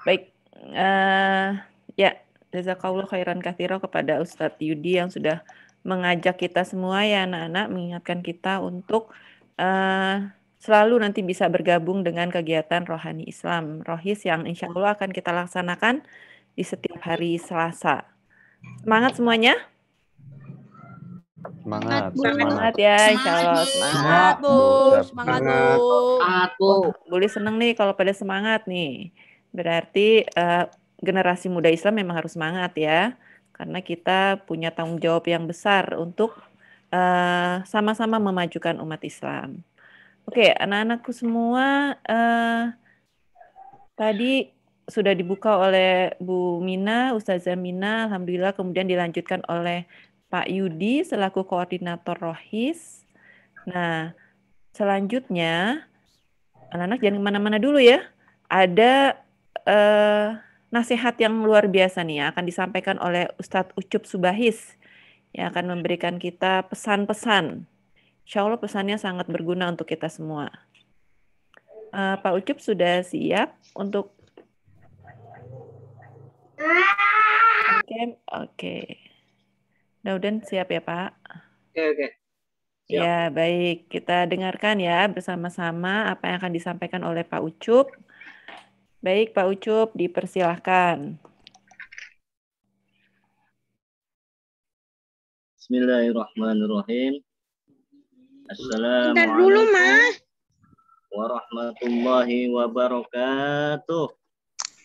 Baik, eh, ya, jazakallahu khairan katsiro kepada Ustadz Yudi yang sudah mengajak kita semua ya anak-anak, mengingatkan kita untuk selalu nanti bisa bergabung dengan kegiatan Rohani Islam, Rohis yang insya Allah akan kita laksanakan di setiap hari Selasa. Semangat semuanya? Semangat, Semangat ya, insya Allah Semangat, semangat. Bu. Semangat, Bu. Boleh seneng nih kalau pada semangat nih. Berarti generasi muda Islam memang harus semangat ya. Karena kita punya tanggung jawab yang besar untuk sama-sama memajukan umat Islam. Oke, anak-anakku semua tadi sudah dibuka oleh Bu Mina, Ustazah Mina, Alhamdulillah kemudian dilanjutkan oleh Pak Yudi selaku koordinator Rohis. Nah, selanjutnya anak-anak jangan kemana-mana dulu ya. Ada nasihat yang luar biasa nih yang akan disampaikan oleh Ustadz Ucup Subahis yang akan memberikan kita pesan-pesan. Insya Allah pesannya sangat berguna untuk kita semua. Pak Ucup sudah siap untuk Oke. Mudah-mudahan siap ya Pak. Oke. Siap. Ya, baik. Kita dengarkan ya bersama-sama apa yang akan disampaikan oleh Pak Ucup. Baik, Pak Ucup, dipersilahkan. Bismillahirrahmanirrahim. Assalamualaikum warahmatullahi wabarakatuh.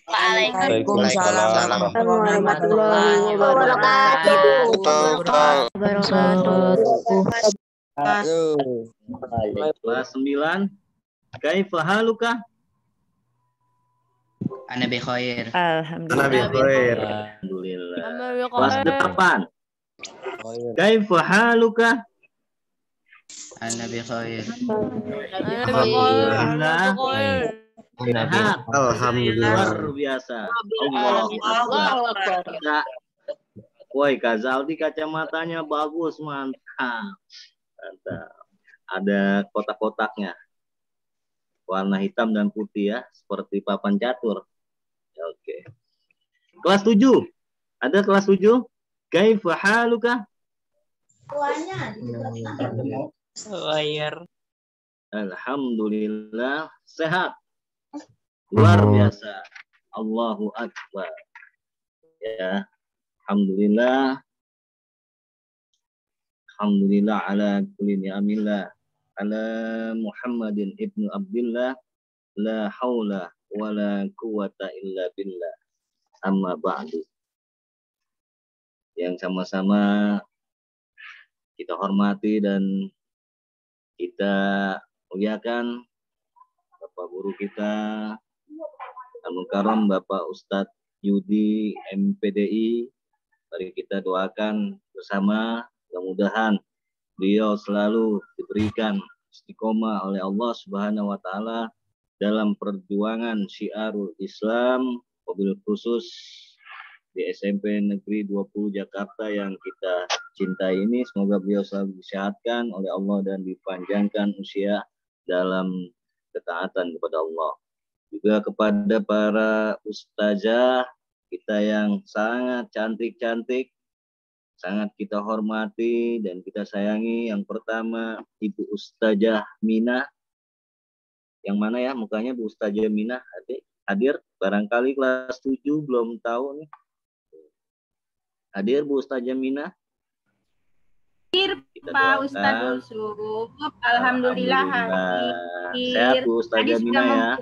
Waalaikumsalam warahmatullahi wabarakatuh. Kelas 9. Kaifa haluka? Ana bi khair. Alhamdulillah. Alhamdulillah. Kelas 8. Kaifa haluka? Ana bi khair. Alhamdulillah. Sehat. Alhamdulillah. Luar biasa. Allahu Akbar. Woi, Kak Zaldi kacamatanya bagus, mantap. Mantap. Ada kotak-kotaknya. Warna hitam dan putih ya, seperti papan catur. Oke. Kelas 7. Ada kelas 7? Kaifa haluka? Alhamdulillah, sehat. Luar biasa. Allahu Akbar. Ya. Alhamdulillah. Alhamdulillah ala kulli ni'amillah. Ala Muhammadin ibnu Abdullah. La haula wa la quwata illa billah. Amma ba'du. Yang sama-sama kita hormati dan kita muliakan Bapak Guru kita Al-Mukarram Bapak Ustadz Yudi MPDI. Mari kita doakan bersama, mudah-mudahan beliau selalu diberikan istiqomah oleh Allah Subhanahu wa taala dalam perjuangan syiarul Islam, wabil khusus di SMP Negeri 20 Jakarta yang kita cintai ini. Semoga beliau selalu disehatkan oleh Allah dan dipanjangkan usia dalam ketaatan kepada Allah. Juga kepada para ustazah kita yang sangat cantik-cantik, sangat kita hormati dan kita sayangi. Yang pertama Ibu Ustazah Mina. Yang mana ya mukanya Bu Ustazah Mina? Hadir, barangkali kelas 7 belum tahu nih. Hadir Bu Ustazah Mina? Hadir Pak Ustadz Ucup. Alhamdulillah hadir. Sehat Bu Ustazah Mina ya.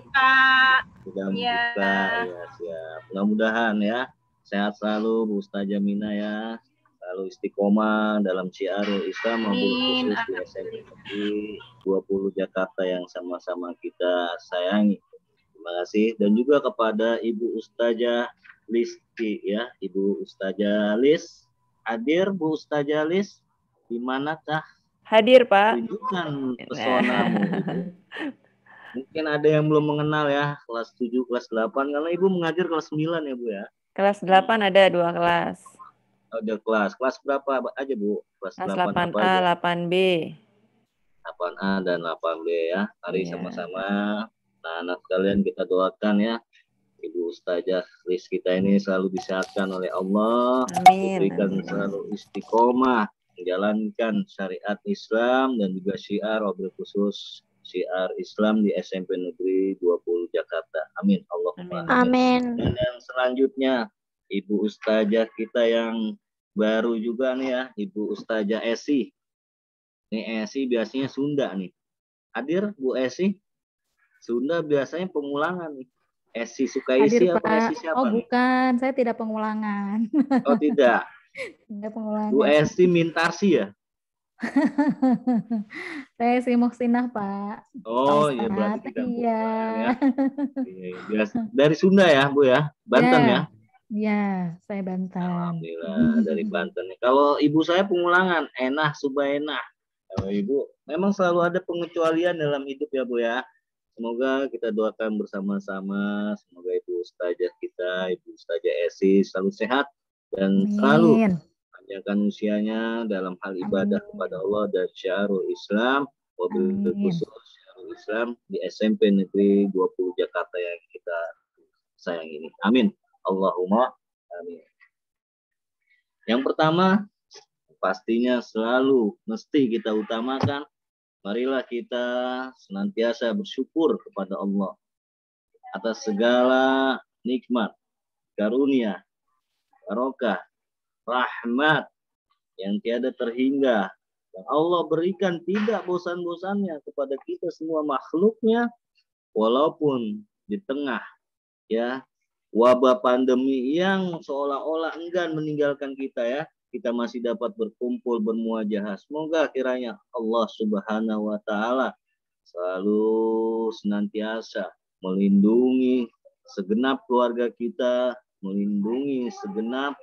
Sudah membuka. Ya. Ya, siap. Mudah-mudahan ya sehat selalu Bu Ustazah Mina ya. Selalu istiqomah dalam syiarul Islam maupun khusus di SMP Negeri 20 Jakarta yang sama-sama kita sayangi. Terima kasih. Dan juga kepada Ibu Ustazah Listi ya, Ibu Ustazah Lis. Hadir Bu Ustazah Lis? Di manakah? Hadir Pak. Tunjukkan pesonamu Ibu. Mungkin ada yang belum mengenal ya, kelas 7, kelas 8, karena Ibu mengajar kelas 9 ya Bu ya? Kelas 8 ada 2 kelas. Ada kelas berapa aja Bu? Kelas 8 apa 8A, aja? 8B. 8A dan 8B ya. Mari sama-sama anak-anak sekalian kita doakan ya. Ibu Ustazah Lis kita ini selalu disehatkan oleh Allah, Amin. diberikan selalu istiqomah menjalankan syariat Islam dan juga syiar, wabil khusus syiar Islam di SMP Negeri 20 Jakarta. Amin. Allahumma Amin. Dan yang selanjutnya Ibu Ustazah kita yang baru juga nih ya, Ibu Ustazah Esi. Ini Esi biasanya Sunda nih. Hadir Bu Esi? Sunda biasanya pengulangan nih. Esi Sukaisi Hadir, apa Pak. Esi siapa Oh, nih? bukan. Saya tidak pengulangan. Oh tidak. Tidak pengulangan. Bu Esi Mintarsi ya? Saya Sri Muhsinah, Pak. Oh Pak iya berarti Ustadz. tidak Iya. ya. Iya. Dari Sunda ya Bu ya? Banten ya? Iya, saya Banten. Alhamdulillah dari Banten. Kalau ibu saya pengulangan, Enah Subaenah. Kalau ibu memang selalu ada pengecualian dalam hidup ya Bu ya. Semoga kita doakan bersama-sama. Semoga Ibu Ustazah kita, Ibu Ustazah Esi selalu sehat dan selalu panjangkan usianya dalam hal ibadah kepada Allah dan syiarul Islam, wabil khusus syiarul Islam di SMP Negeri 20 Jakarta yang kita sayang ini. Amin. Allahumma amin. Yang pertama, pastinya selalu mesti kita utamakan, marilah kita senantiasa bersyukur kepada Allah atas segala nikmat, karunia, barokah, rahmat yang tiada terhingga yang Allah berikan tidak bosan-bosannya kepada kita semua makhluknya, walaupun di tengah ya wabah pandemi yang seolah-olah enggan meninggalkan kita ya, kita masih dapat berkumpul bermuajahah. Semoga kiranya Allah Subhanahu wa taala selalu senantiasa melindungi segenap keluarga kita, melindungi segenap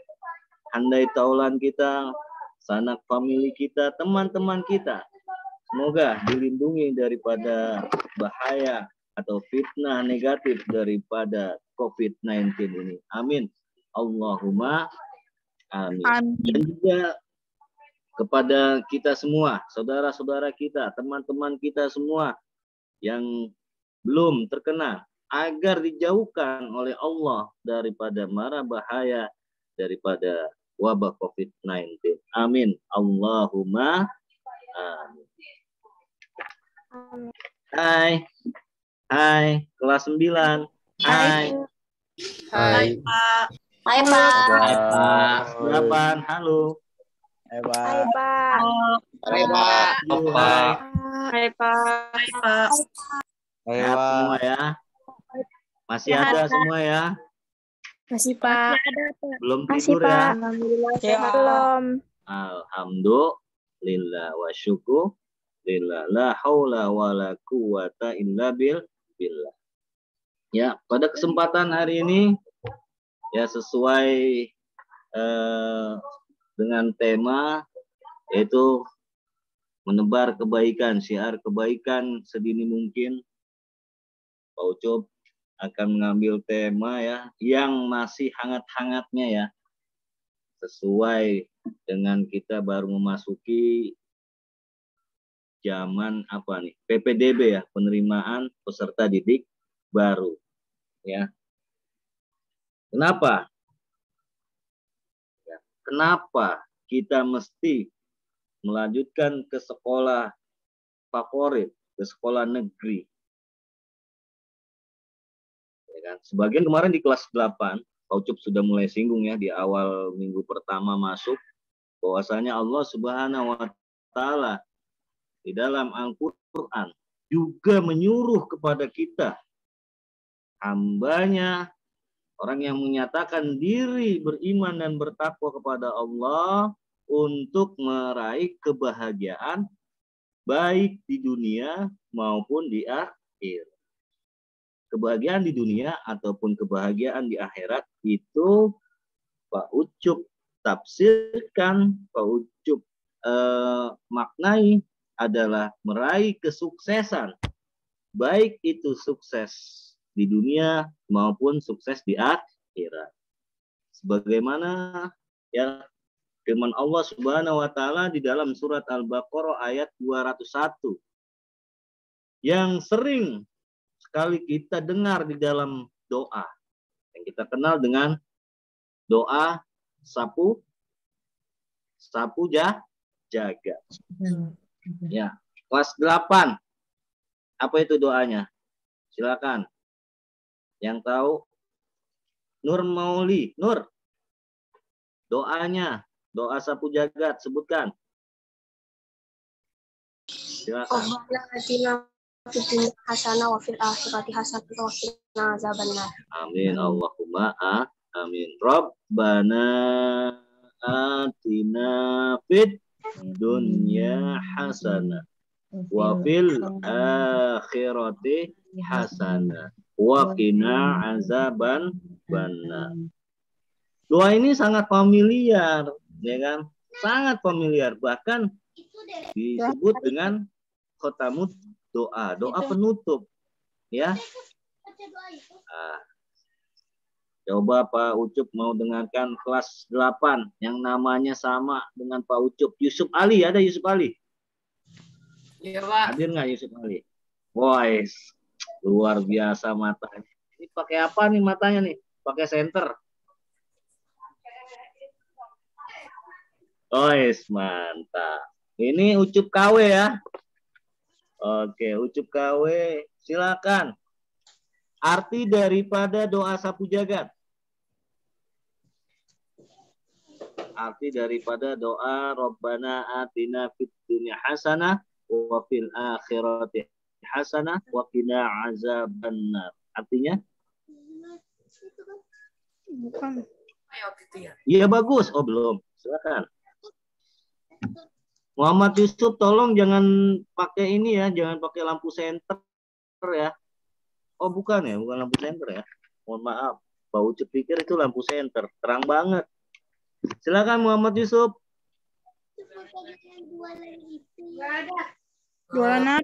handai taulan kita, sanak famili kita, teman-teman kita. Semoga dilindungi daripada bahaya atau fitnah negatif daripada COVID-19 ini. Amin. Allahumma amin. Dan juga kepada kita semua, saudara-saudara kita, teman-teman kita semua yang belum terkena, agar dijauhkan oleh Allah daripada mara bahaya daripada wabah COVID-19. Amin. Allahumma amin. Hai. Hai, kelas 9. Hai. Hai, Pak. Hai, Pak. Hai, Pak. 8. Halo. Hai, Pak. Hai, Pak. Hai. Hai, Pak. Hai, Pak. Sehat semua ya. Masih ada semua ya. Masih, Pak. Belum Masih, tidur ya. Pak. Alhamdulillah sehat. Belum. Alhamdulillah wa syukur. Lillah la haula wala quwata illa billah. Ya, pada kesempatan hari ini ya sesuai dengan tema yaitu menebar kebaikan, syiar kebaikan sedini mungkin. Pak Ucup akan mengambil tema ya yang masih hangat-hangatnya ya. Sesuai dengan kita baru memasuki zaman apa nih? PPDB ya, penerimaan peserta didik baru. Ya. Kenapa? Ya. Kenapa kita mesti melanjutkan ke sekolah favorit, ke sekolah negeri? Ya kan? Sebagian kemarin di kelas 8, Pak Ucup sudah mulai singgung ya di awal minggu pertama masuk, bahwasanya Allah Subhanahu wa taala di dalam Al-Quran juga menyuruh kepada kita, hambanya, orang yang menyatakan diri beriman dan bertakwa kepada Allah untuk meraih kebahagiaan baik di dunia maupun di akhir. Kebahagiaan di dunia ataupun kebahagiaan di akhirat itu Pak Ucup tafsirkan, Pak Ucup maknai adalah meraih kesuksesan, baik itu sukses di dunia maupun sukses di akhirat. Sebagaimana ya firman Allah Subhanahu wa taala di dalam surat Al-Baqarah ayat 201 yang sering sekali kita dengar di dalam doa. yang kita kenal dengan doa sapu jagat. Ya, kelas 8. Apa itu doanya? Silakan. Yang tahu? Nur Mauli. Nur. Doanya, doa sapu jagat, sebutkan. Silakan. Hasanah wa fil akhirati hasanah wa qina azabannar. Amin. Allahumma amin. Rabbana atina fid dunya hasanah wa fil akhirati hasanah wa qina azaban bannar. Doa ini sangat familiar, ya kan? Sangat familiar, bahkan disebut dengan khotamud doa, doa penutup, ya. Nah, coba Pak Ucup mau dengarkan kelas 8 yang namanya sama dengan Pak Ucup. Yusuf Ali, ada Yusuf Ali? Iya, Pak. Hadir nggak Yusuf Ali? Boys, luar biasa matanya. Ini pakai apa nih matanya nih? Pakai senter. Boys, mantap. Ini Ucup KW ya. Oke, Ucup KW, silakan. Arti daripada doa sapu jagat. Arti daripada doa Rabbana atina fid dunya hasanah wa fil akhirati hasanah wa qina azabannar. Artinya? Bukan. Iya bagus. Oh belum. Silakan. Muhammad Yusuf, tolong jangan pakai ini ya, jangan pakai lampu senter ya. Oh bukan ya, bukan lampu senter ya. Mohon maaf, Pak Ucup pikir itu lampu senter, terang banget. Silakan Muhammad Yusuf.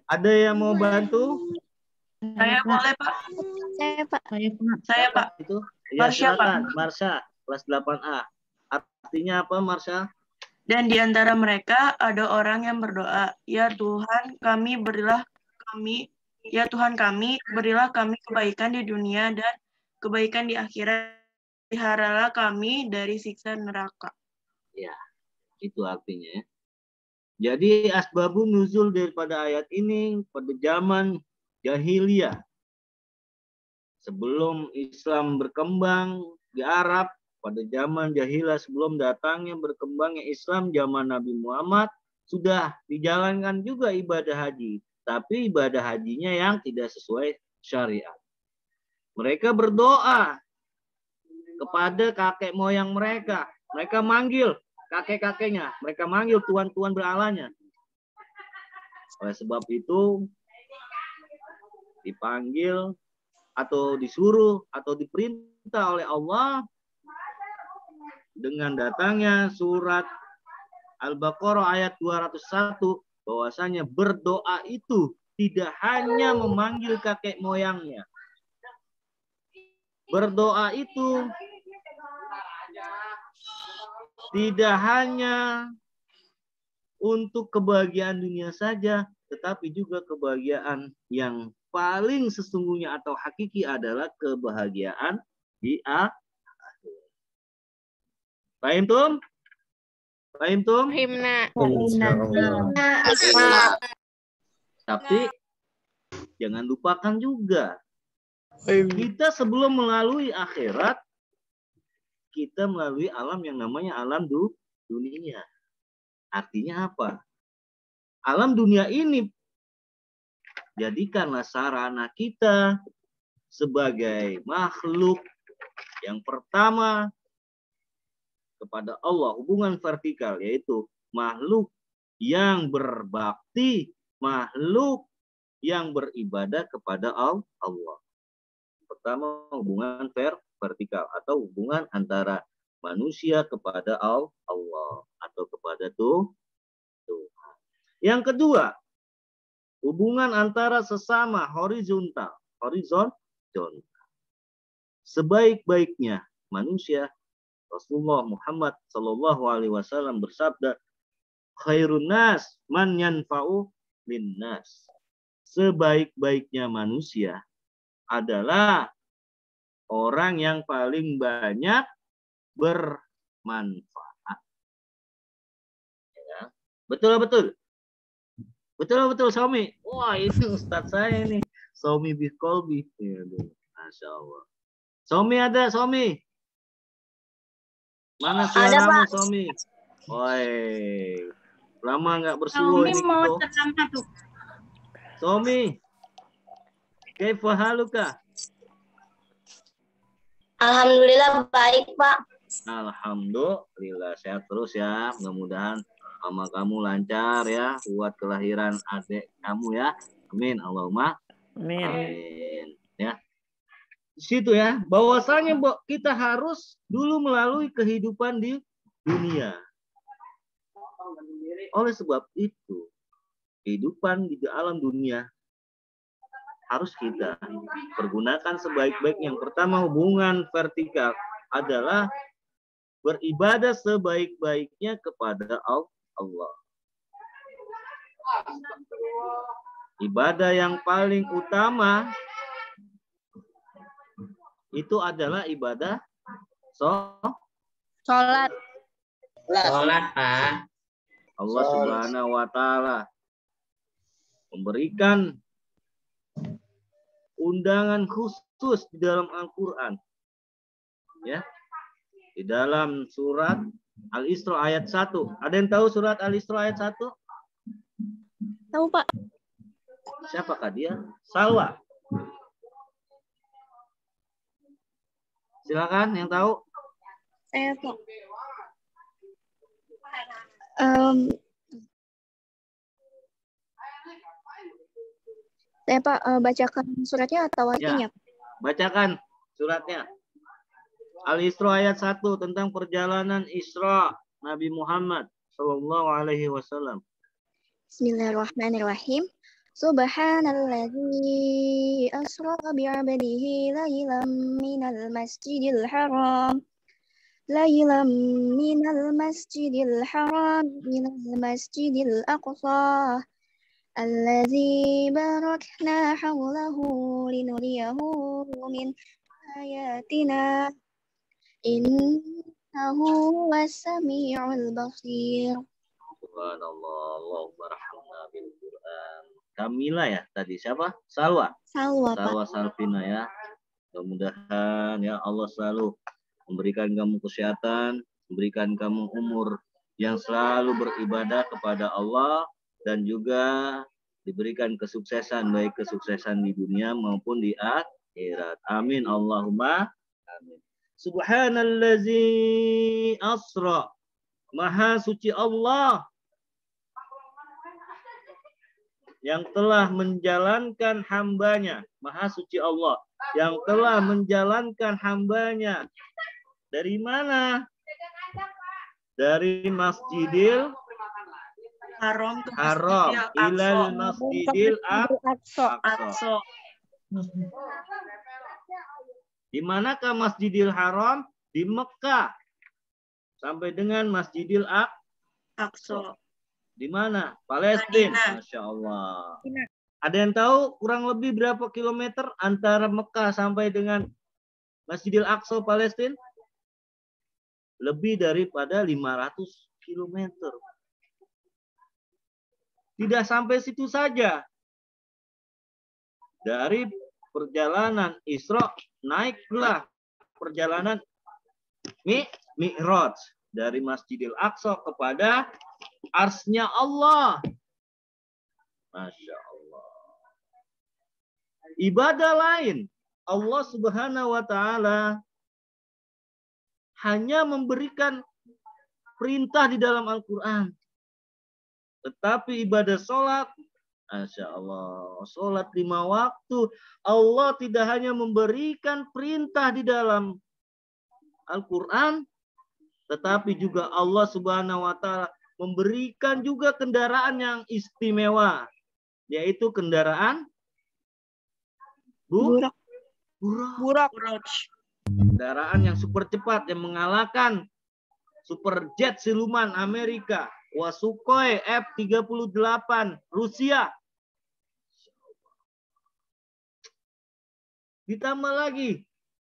Ada yang mau bantu? Saya boleh, Pak. Saya, Pak. Saya, Pak. Itu? Ya, Marsha, silakan. Marsha, kelas 8A. Artinya apa, Marsha? Dan di antara mereka ada orang yang berdoa, ya Tuhan kami berilah kami, ya Tuhan kami berilah kami kebaikan di dunia dan kebaikan di akhirat. Peliharalah kami dari siksa neraka. Ya, itu artinya ya. Jadi asbabun nuzul daripada ayat ini pada zaman jahiliyah. Sebelum Islam berkembang di Arab, pada zaman jahiliyah sebelum datangnya berkembangnya Islam zaman Nabi Muhammad, sudah dijalankan juga ibadah haji. Tapi ibadah hajinya yang tidak sesuai syariat. Mereka berdoa kepada kakek moyang mereka. Mereka manggil kakek-kakeknya. Mereka manggil tuan-tuan beralanya. Oleh sebab itu, dipanggil atau disuruh atau diperintah oleh Allah dengan datangnya surat Al-Baqarah ayat 201 bahwasanya berdoa itu tidak hanya memanggil kakek moyangnya. Berdoa itu tidak hanya untuk kebahagiaan dunia saja, tetapi juga kebahagiaan yang paling sesungguhnya atau hakiki adalah kebahagiaan di akhirat. Paham tum? Paham tum? Himna. Tapi jangan lupakan juga, kita sebelum melalui akhirat, kita melalui alam yang namanya alam dunia. Artinya apa? Alam dunia ini jadikanlah sarana kita sebagai makhluk yang pertama kepada Allah, hubungan vertikal, yaitu makhluk yang berbakti, makhluk yang beribadah kepada Allah. Pertama, hubungan vertikal atau hubungan antara manusia kepada Allah atau kepada Tuhan. Yang kedua, hubungan antara sesama horizontal. Sebaik-baiknya manusia, Rasulullah Muhammad SAW bersabda, khairun nas man yanfa'u linnas. Sebaik-baiknya manusia adalah orang yang paling banyak bermanfaat. Ya. Betul. Somi. Wah, ini Ustadz saya ini. Somi Bikolbi. Masya Allah. Somi ada, Somi? Mana suaramu, Somi? Woi, lama nggak bersuara ini gitu. Somi, kaifa haluka? Alhamdulillah baik, Pak. Alhamdulillah, sehat terus ya. Mudah-mudahan sama kamu lancar ya, buat kelahiran adik kamu ya. Amin. Allahumma amin. Ya. Di situ ya, bahwasanya kita harus dulu melalui kehidupan di dunia. Oleh sebab itu, kehidupan di alam dunia harus kita pergunakan sebaik-baiknya. Yang pertama, hubungan vertikal adalah beribadah sebaik-baiknya kepada Allah. Ibadah yang paling utama itu adalah ibadah Sholat. Sholat, Pak. Allah Subhanahu wa Ta'ala memberikan undangan khusus di dalam Al-Quran. Ya. Di dalam surat Al-Isra ayat 1. Ada yang tahu surat Al-Isra ayat 1? Tahu, Pak. Siapakah dia? Salwa. Silakan yang tahu. Saya tahu. Saya Pak bacakan suratnya atau artinya? Ya, bacakan suratnya. Al-Isra ayat 1 tentang perjalanan Isra Nabi Muhammad sallallahu alaihi wasallam. Bismillahirrahmanirrahim. Subhanalladzi asra bi'abdihi laylan minal masjidil haram. ليلا من المسجد الحرام إلى المسجد الأقصى الذي باركنا حوله لنريه من آياتنا إنه هو السميع البصير. Subhanallah, Allahumma rahmana bil Quran. Kamila ya tadi, siapa? Salwa. Salwa, Salwa Pak. Salvina ya. Mudah-mudahan ya Allah selalu memberikan kamu kesehatan, memberikan kamu umur yang selalu beribadah kepada Allah, dan juga diberikan kesuksesan, baik kesuksesan di dunia maupun di akhirat. Amin. Allahumma amin. Subhanallazi asra. Maha suci Allah yang telah menjalankan hambanya. Maha suci Allah yang telah menjalankan hambanya. Dari mana? Dari Masjidil Haram ke Haram Masjidil ilal Masjidil Aqsa. Aqsa. Di manakah Masjidil Haram? Di Mekah. Sampai dengan Masjidil Aqsa. Di mana? Palestina. Masya Allah. Ada yang tahu kurang lebih berapa kilometer antara Mekah sampai dengan Masjidil Aqsa Palestina? Lebih daripada 500 kilometer. Tidak sampai situ saja. Dari perjalanan Isra, naiklah perjalanan Mi'raj. Dari Masjidil Aqsa kepada arsy-Nya Allah. Masya Allah. Ibadah lain, Allah Subhanahu wa Ta'ala hanya memberikan perintah di dalam Al-Quran. Tetapi ibadah sholat, Masya Allah, sholat 5 waktu, Allah tidak hanya memberikan perintah di dalam Al-Quran, tetapi juga Allah Subhanahu wa Ta'ala memberikan juga kendaraan yang istimewa, yaitu kendaraan burak. Kendaraan yang super cepat yang mengalahkan super jet siluman Amerika, Sukhoi F-38 Rusia. Ditambah lagi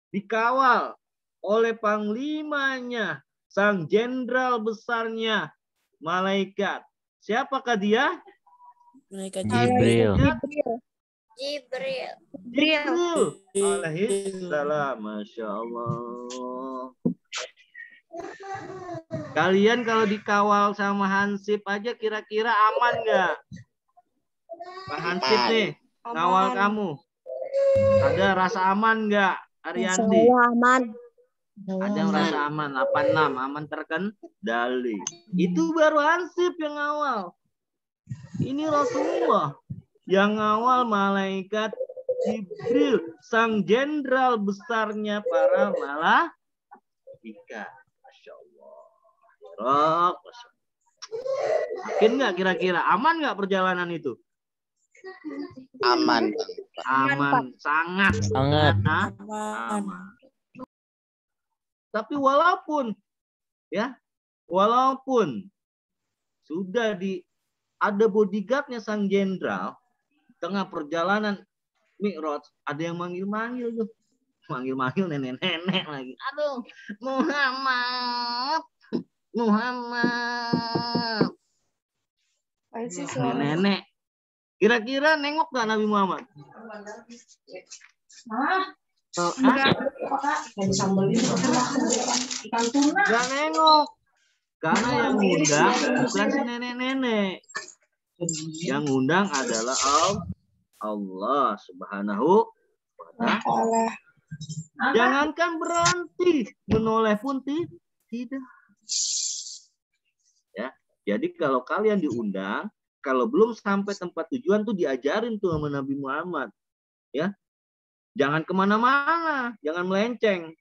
dikawal oleh panglimanya, sang jenderal besarnya, malaikat. Siapakah dia? Malaikat Jibril. Jibril alaihissalam. Masya Allah. Kalian kalau dikawal sama Hansip aja kira-kira aman nggak? Pak Hansip nih, ngawal kamu. Ada rasa aman nggak, Ariandi? aman. Ada yang rasa aman. 86, aman terkendali. Itu baru Hansip yang ngawal. Ini Rasulullah yang ngawal malaikat Jibril, sang jenderal besarnya para malaikat. Masya Allah. Yakin nggak kira-kira? Aman nggak perjalanan itu? Aman. Aman, sangat. aman. Tapi walaupun sudah ada bodyguardnya sang jenderal, tengah perjalanan Mi'raj, ada yang manggil-manggil tuh. Manggil-manggil nenek-nenek lagi. Aduh, Muhammad. Nenek. Kira-kira nengok gak Nabi Muhammad? Gak nengok. Karena yang ngundang bukan si nenek-nenek. Yang ngundang adalah Allah Subhanahu wa Ta'ala. Jangankan berhenti, menoleh pun tidak. Ya, jadi kalau kalian diundang, kalau belum sampai tempat tujuan tuh diajarin tuh sama Nabi Muhammad. Ya, jangan kemana-mana, jangan melenceng.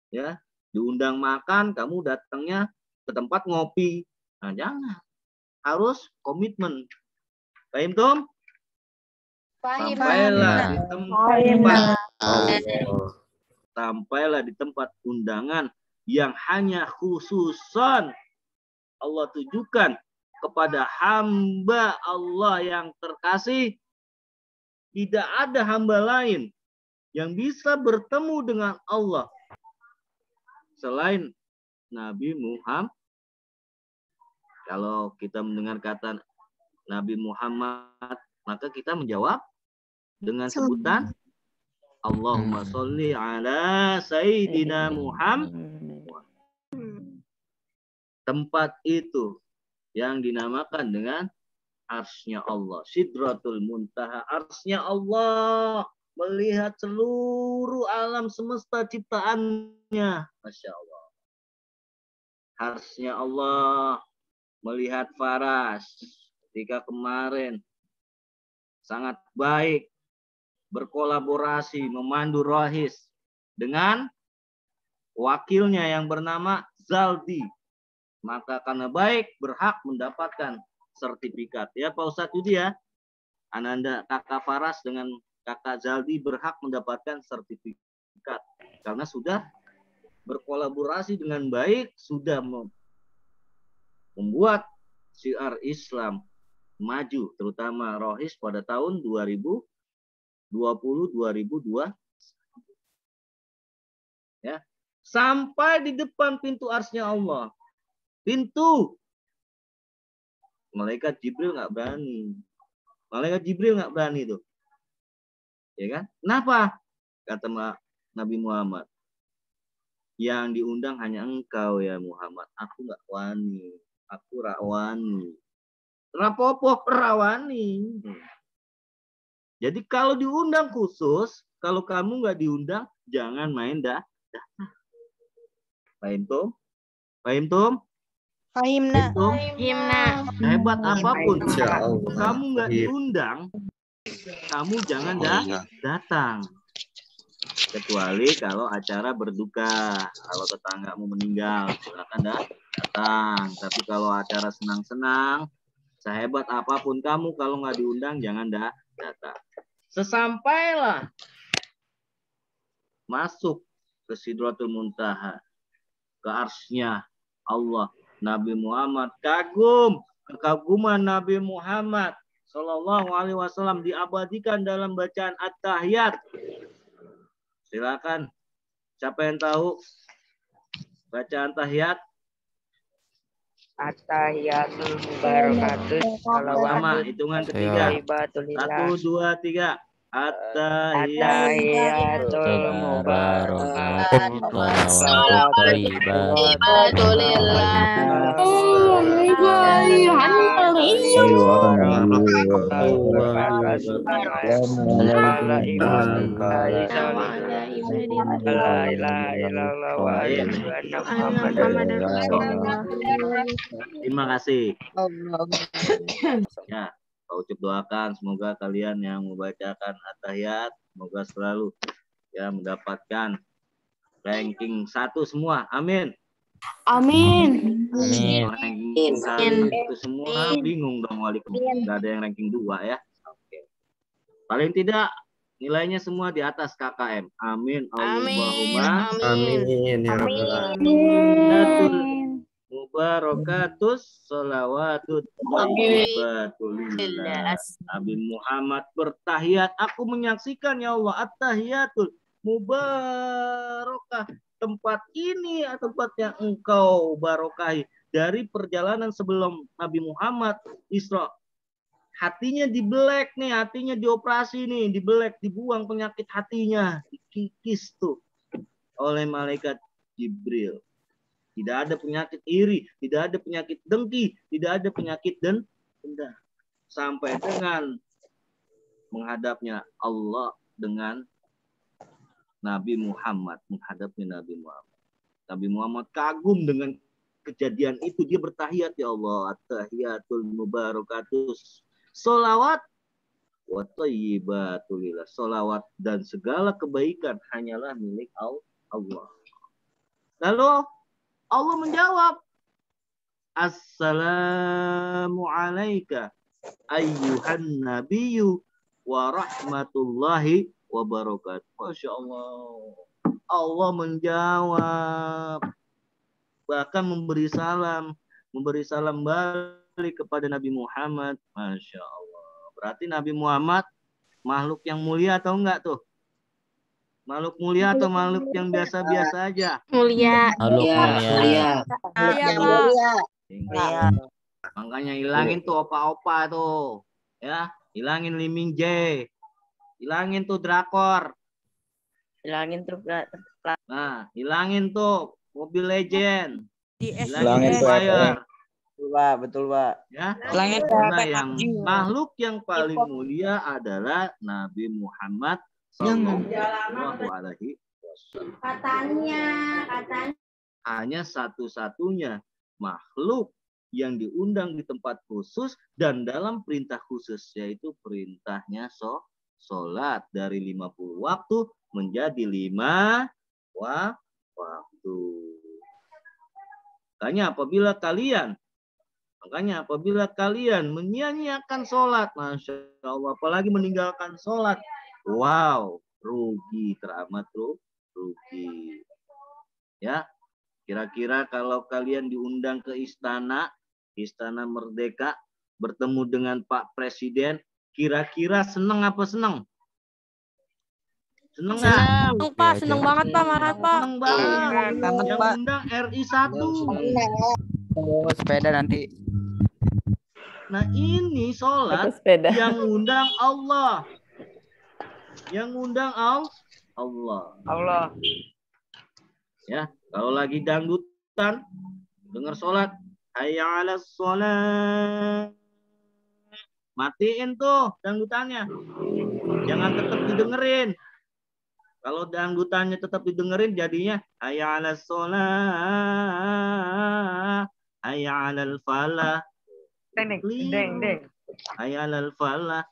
Ya, diundang makan, kamu datangnya ke tempat ngopi. Nah, jangan. Harus komitmen. Paham, Tom? Sampailah di tempat undangan yang hanya khususan Allah tujukan kepada hamba Allah yang terkasih. Tidak ada hamba lain yang bisa bertemu dengan Allah selain Nabi Muhammad. Kalau kita mendengar kata Nabi Muhammad, maka kita menjawab dengan sebutan Allahumma sholli ala Sayyidina Muhammad. Tempat itu yang dinamakan dengan arsy-Nya Allah, Sidratul Muntaha. Arsy-Nya Allah melihat seluruh alam semesta ciptaannya. Masya Allah. Arsy-Nya Allah melihat Faras ketika kemarin sangat baik berkolaborasi memandu Rohis dengan wakilnya yang bernama Zaldi. Maka karena baik berhak mendapatkan sertifikat. Ya Pak Ustadz Yudi ya. Ananda kakak Faras dengan kakak Zaldi berhak mendapatkan sertifikat. Karena sudah berkolaborasi dengan baik, sudah membuat syiar Islam maju, terutama Rohis pada tahun 2020-2022. Ya. Sampai di depan pintu arsy-Nya Allah. Pintu. Malaikat Jibril nggak berani. Malaikat Jibril nggak berani tuh. Ya kan? Kenapa? Kata Nabi Muhammad. Yang diundang hanya engkau ya Muhammad. Aku nggak wani. Aku rawani. Rapopo rawani. Jadi kalau diundang khusus, kalau kamu nggak diundang, jangan main dah. Paham Tom? Paham Tom? Fahimna. Hebat apapun, kamu nggak diundang, kamu jangan datang. Kecuali kalau acara berduka, kalau tetanggamu meninggal, silakan datang. Tapi kalau acara senang-senang, sehebat apapun kamu, kalau nggak diundang, jangan datang. Sesampailah masuk ke Sidratul Muntaha, ke arsy-Nya Allah, Nabi Muhammad kekaguman Nabi Muhammad Sallallahu Alaihi Wasallam diabadikan dalam bacaan At-Tahiyat. Silakan Siapa yang tahu bacaan tahiyat? At-tahiyatul mubarakatus Sama, hitungan ketiga. 1, 2, 3. At-tahiyatul mubarakatus Terima kasih. Ya, Pak Ucup doakan semoga kalian yang membacakan at-tahiyat semoga selalu ya mendapatkan ranking 1 semua. Amin. Amin. Ranking 1 semua bingung dong waalaikumsalam. Enggak ada yang ranking 2 ya. Oke. Paling tidak nilainya semua di atas KKM. Amin. Allahumma Amin. Ya Rabbal alamin. Mubarakatus sholawatut thayyibatulillah. Nabi Muhammad bertahiyat. Aku menyaksikan ya Allah at-tahiyatul mubarakah. Tempat ini tempat yang engkau barokahi. Dari perjalanan sebelum Nabi Muhammad Isra. Hatinya dibelek nih, hatinya dioperasi nih, dibelek, dibuang penyakit hatinya, dikikis tuh oleh malaikat Jibril. Tidak ada penyakit iri, tidak ada penyakit dengki, tidak ada penyakit dendam. Sampai dengan menghadapnya Allah dengan Nabi Muhammad, menghadapnya Nabi Muhammad. Nabi Muhammad kagum dengan kejadian itu, dia bertahiyat ya Allah, at-tahiyatul mubarakatus. Sholawat wa thayyibatulillah. Sholawat dan segala kebaikan hanyalah milik Allah. Lalu Allah menjawab, Assalamu alayka ayyuhan nabiyyu wa rahmatullahi wa barakatuh. Masya Allah. Allah menjawab. Bahkan memberi salam balik kepada Nabi Muhammad. Masya Allah. Berarti Nabi Muhammad makhluk yang mulia atau enggak tuh? Makhluk mulia atau makhluk yang biasa-biasa aja? Mulia. Makhluk mulia. Makanya hilangin tuh opa-opa tuh. Ya, hilangin Liming J. Hilangin tuh drakor. Hilangin tuh. Nah, hilangin tuh Mobile Legend. Hilangin Hilangin Fire. Betul, Pak. Ya. Hilangin Karena yang makhluk yang paling mulia adalah Nabi Muhammad Sallallahu Alaihi Wasallam. Katanya. Hanya satu-satunya makhluk yang diundang di tempat khusus dan dalam perintah khusus, yaitu perintahnya sholat dari 50 waktu menjadi 5 waktu. Makanya apabila kalian menyia-nyiakan sholat, Masya Allah, apalagi meninggalkan sholat, wow, rugi, teramat rugi. Ya, kira-kira kalau kalian diundang ke Istana Merdeka, bertemu dengan Pak Presiden, kira-kira seneng apa seneng? Seneng nggak? Seneng Pak, seneng banget Pak, marah Pak. Seneng banget. Yang undang RI 1. Sepeda nanti. Nah ini sholat yang undang Allah. Yang undang Allah. Ya, kalau lagi dangdutan, dengar sholat, hayya 'alas sholat. Matiin tuh dangdutannya. Jangan tetap didengerin. Kalau dangdutannya tetap didengerin, jadinya hayya 'alas sholat, hayya 'alal falah. Deng. Hayya 'alal falah.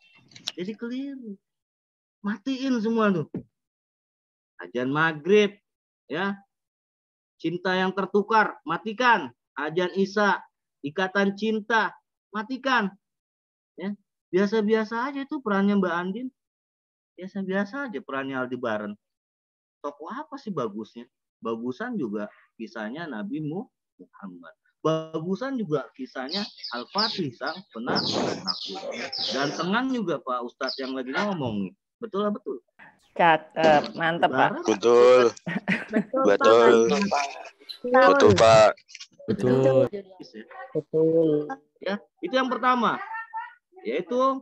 Jadi keliru. Matiin semua tuh. Azan maghrib, ya. Cinta yang tertukar, matikan. Azan isya, ikatan cinta, matikan. Ya, biasa-biasa aja itu perannya Mbak Andin. Biasa-biasa aja perannya Aldebaran. Tokoh apa sih bagusnya? Bagusan juga kisahnya Nabi Muhammad. Bagusan juga kisahnya Al-Fatih sang penakluk. Dan tenang juga Pak Ustadz yang lagi ngomong nih. Betul lah betul. Cakep, mantep Pak. Betul. Betul. Betul, Pak. Betul. Betul. Ya, itu yang pertama, yaitu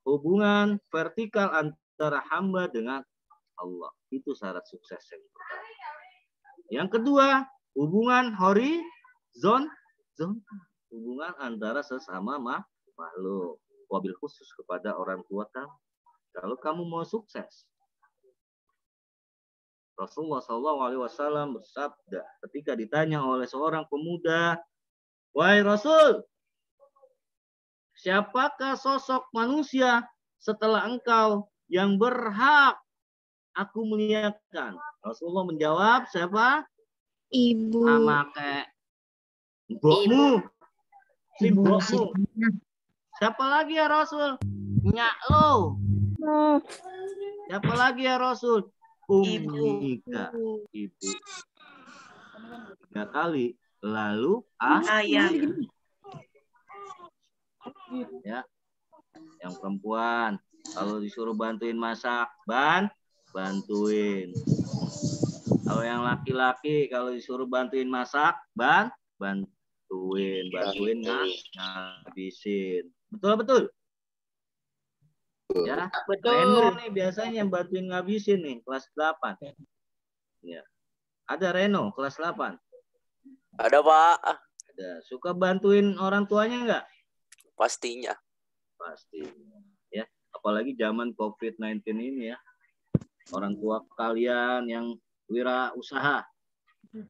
hubungan vertikal antara hamba dengan Allah. Itu syarat sukses yang pertama. Yang kedua, hubungan horizontal, hubungan antara sesama makhluk, wabil khusus kepada orang tua kamu. Kalau kamu mau sukses, Rasulullah SAW bersabda ketika ditanya oleh seorang pemuda, "Wahai Rasul, siapakah sosok manusia setelah engkau yang berhak aku muliakan?" Rasulullah menjawab, siapa? Ibu. Make mbokmu. Si mbokmu. Siapa lagi ya Rasul? Nyak lo. Siapa lagi ya Rasul? Ummika. Ibu. 3 kali. Lalu Ayah. Ya. Yang perempuan kalau disuruh bantuin masak, bantuin. Kalau yang laki-laki kalau disuruh bantuin masak, bantuin ngabisin. Betul. Ya, Reno nih biasanya yang bantuin ngabisin nih kelas 8. Ya. Ada Reno kelas 8. Ada, Pak. Ada. Suka bantuin orang tuanya enggak? Pastinya. Pastinya. Ya, apalagi zaman COVID-19 ini ya. Orang tua kalian yang wirausaha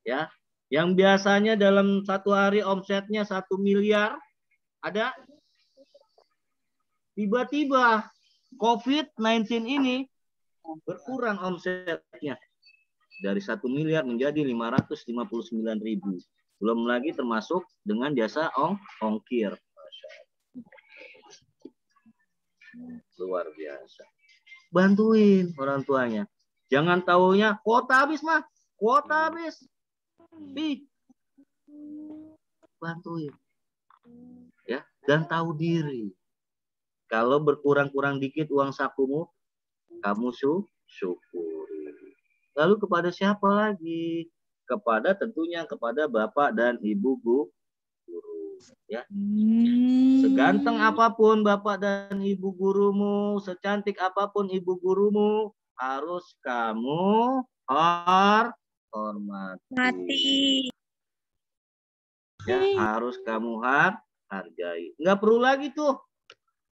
ya, yang biasanya dalam satu hari omsetnya 1 miliar, ada tiba-tiba COVID-19 ini berkurang omsetnya dari 1 miliar menjadi 559.000. Belum lagi termasuk dengan jasa ongkir. Luar biasa. Bantuin orang tuanya. Jangan taunya kuota habis mah, kuota habis. Bantuin. Ya, dan tahu diri. Kalau berkurang-kurang dikit uang sakumu, kamu syukuri. Lalu kepada siapa lagi? Kepada tentunya kepada bapak dan ibu guru. Ya. Seganteng apapun bapak dan ibu gurumu, secantik apapun ibu gurumu, harus kamu hormati. Ya, harus kamu hargai. Nggak perlu lagi tuh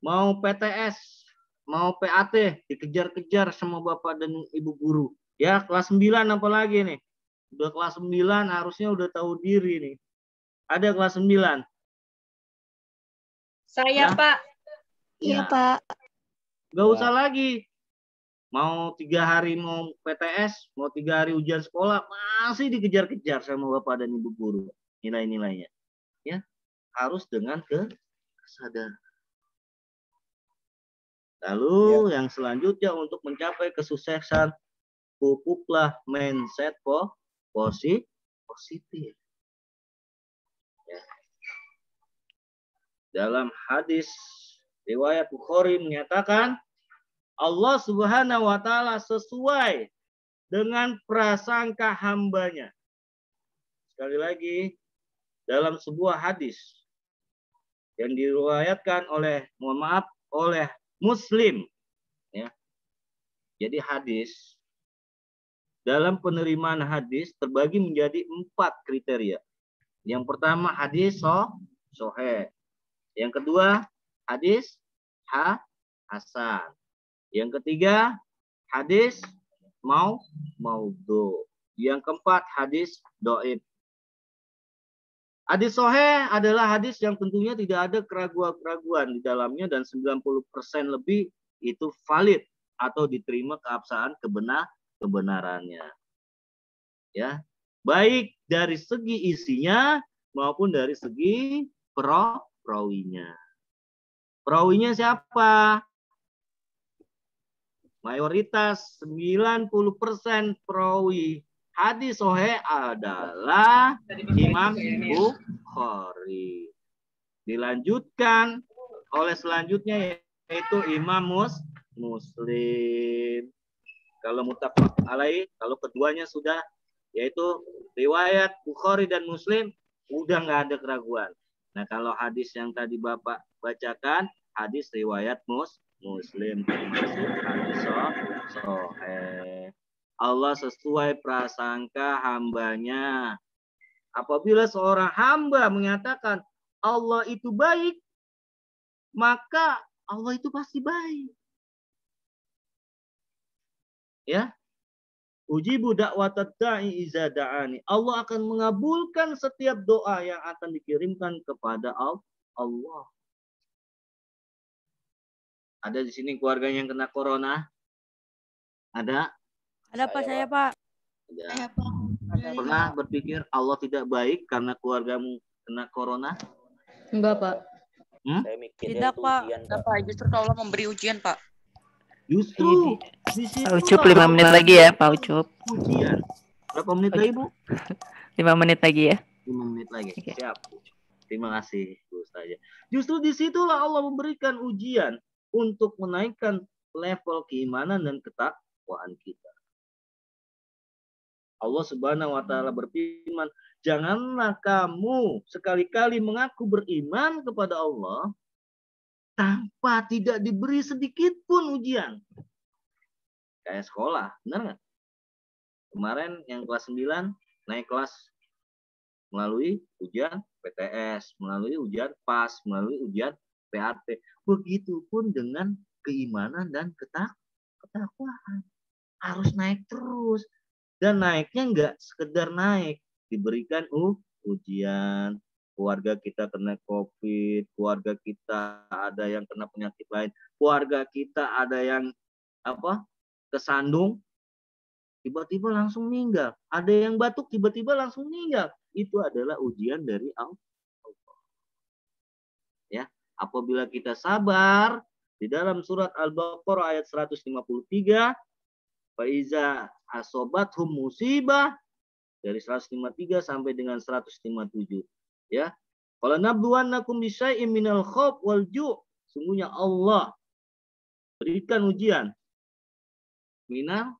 mau PTS, mau PAT dikejar-kejar sama bapak dan ibu guru. Ya, kelas 9 apalagi nih. Udah kelas 9 harusnya udah tahu diri nih. Ada kelas 9. Saya, Ya? Pak. Iya, Ya. Pak. Nggak usah lagi. Mau 3 hari mau PTS, mau 3 hari ujian sekolah, masih dikejar-kejar sama bapak dan ibu guru nilai-nilainya. Ya, harus dengan kesadaran. Lalu yang selanjutnya untuk mencapai kesuksesan, pupuklah mindset positif. Ya. Dalam hadis riwayat Bukhari menyatakan Allah Subhanahu wa taala sesuai dengan prasangka hambanya. Sekali lagi, dalam sebuah hadis yang diriwayatkan oleh Muslim, ya. Jadi hadis, dalam penerimaan hadis terbagi menjadi 4 kriteria. Yang pertama hadis sahih. Yang kedua hadis hasan. Yang ketiga hadis maudhu. Yang keempat hadis dhaif. Hadis sahih adalah hadis yang tentunya tidak ada keraguan-keraguan di dalamnya dan 90% lebih itu valid atau diterima keabsahan kebenarannya. Ya, baik dari segi isinya maupun dari segi perawinya. Perawinya siapa? Mayoritas 90% perawi hadis sahih adalah Imam Bukhari. Dilanjutkan oleh selanjutnya yaitu Imam Muslim. Kalau muttafaq alaih, kalau keduanya sudah, yaitu riwayat Bukhari dan Muslim, udah nggak ada keraguan. Nah, kalau hadis yang tadi Bapak bacakan, hadis riwayat Muslim, termasuk hadis sahih. Allah sesuai prasangka hambanya. Apabila seorang hamba menyatakan Allah itu baik, maka Allah itu pasti baik. Ya. Ujibu da'watad da'i iza da'ani. Allah akan mengabulkan setiap doa yang akan dikirimkan kepada Allah. Ada di sini keluarga yang kena corona? Ada? Ada Pak, saya Pak. Ada. Pernah berpikir Allah tidak baik karena keluargamu kena corona? Enggak, Pak. Tidak, Pak. Pak, justru Allah memberi ujian, Pak. Justru di situ Pak Ucup 5 menit lagi ya, Pak Ucup. ujian. Berapa menit lagi, Bu? 5 menit lagi ya. 5 menit lagi. Oke. Siap. Terima kasih, Bu Ustazah. Justru disitulah Allah memberikan ujian untuk menaikkan level keimanan dan ketakwaan kita. Allah Subhanahu wa taala berfirman, janganlah kamu sekali-kali mengaku beriman kepada Allah tanpa tidak diberi sedikit pun ujian. Kayak sekolah, benar nggak? Kemarin yang kelas 9 naik kelas melalui ujian PTS, melalui ujian PAS, melalui ujian PAT. Begitupun dengan keimanan dan ketakwaan. Harus naik terus. Dan naiknya nggak sekedar naik. Diberikan ujian. Keluarga kita kena COVID, keluarga kita ada yang kena penyakit lain, keluarga kita ada yang kesandung, tiba-tiba langsung meninggal. Ada yang batuk, tiba-tiba langsung meninggal. Itu adalah ujian dari Allah. Ya, apabila kita sabar, di dalam surat Al-Baqarah ayat 153, faiza asobathum musibah, dari 153 sampai dengan 157. Ya, kalau nabluwannakum bisyai'im minal khauf wal ju', sungguhnya Allah berikan ujian minal